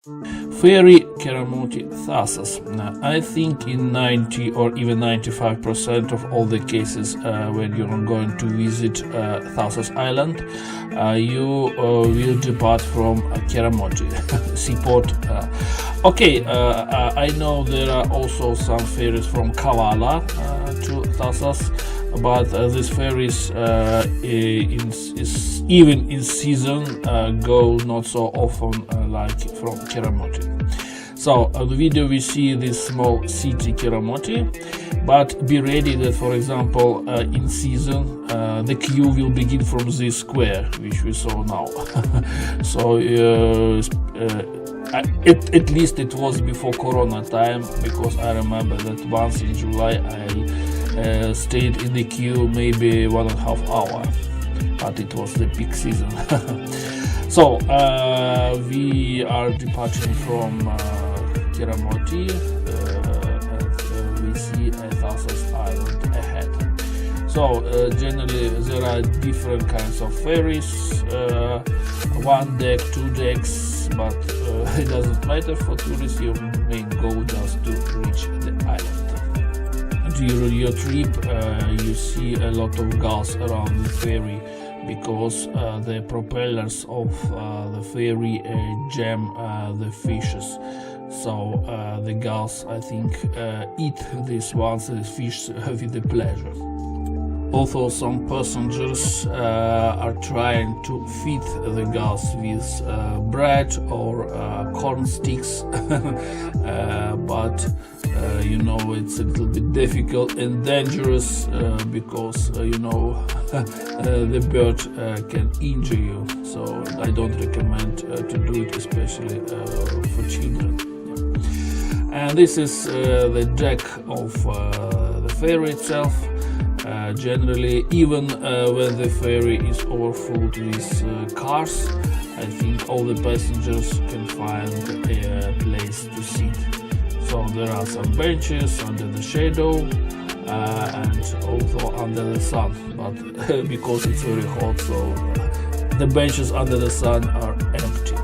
Ferry Keramoti, Thassos. I think in 90 or even 95% of all the cases when you're going to visit Thassos Island, you will depart from Keramoti seaport. I know there are also some ferries from Kavala to Thassos, but these ferries even in season go not so often like from Keramoti. So on the video we see this small city Keramoti, but be ready that, for example, in season the queue will begin from this square which we saw now. So at least it was before Corona time, because I remember that once in July I stayed in the queue maybe 1.5 hours, but it was the peak season. So we are departing from Keramoti and we see Thassos Island ahead. So generally there are different kinds of ferries, one deck, two decks, but it doesn't matter for tourists. Your main goal just to reach the island. During your trip you see a lot of gulls around the ferry, because the propellers of the ferry jam the fishes. So the gulls, I think, eat these fish with the pleasure. Although some passengers are trying to feed the gulls with bread or corn sticks, but you know, it's a little bit difficult and dangerous because you know the bird can injure you. So I don't recommend to do it, especially for children. And this is the deck of the ferry itself. Generally, even when the ferry is overfilled with cars, I think all the passengers can find a place to sit. So there are some benches under the shadow and also under the sun, but because it's very hot, so the benches under the sun are empty.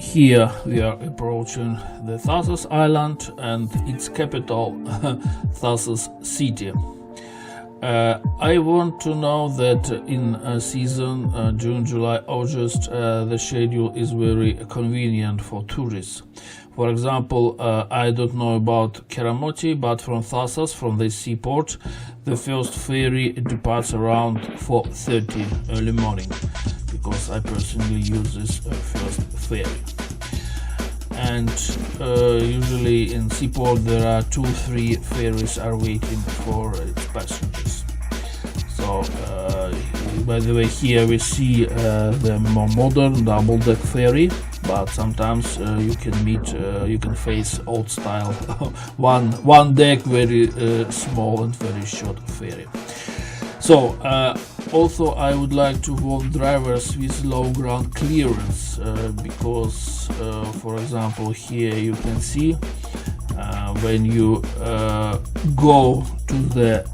Here we are approaching the Thassos Island and its capital, Thassos City. I want to know that in season June, July, August, the schedule is very convenient for tourists. For example, I don't know about Keramoti, but from Thassos, from the seaport, the first ferry departs around 4:30 early morning, because I personally use this first ferry. And usually in seaport there are 2-3 ferries are waiting for its passengers. So by the way, here we see the more modern double-deck ferry, but sometimes you can face old style one deck, very small and very short ferry. So also I would like to warn drivers with low ground clearance, because for example here you can see when you go to the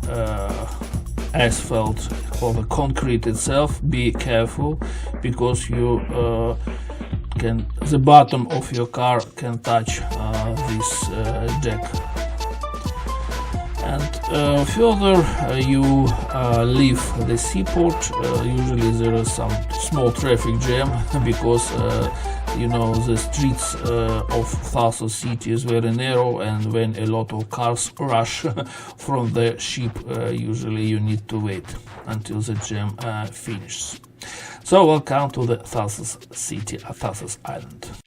asphalt or the concrete itself, be careful, because the bottom of your car can touch this deck. And further you leave the seaport, usually there is some small traffic jam, because you know, the streets of Thassos city is very narrow, and when a lot of cars rush from the ship, usually you need to wait until the jam finishes. So welcome to the Thassos city, Thassos Island.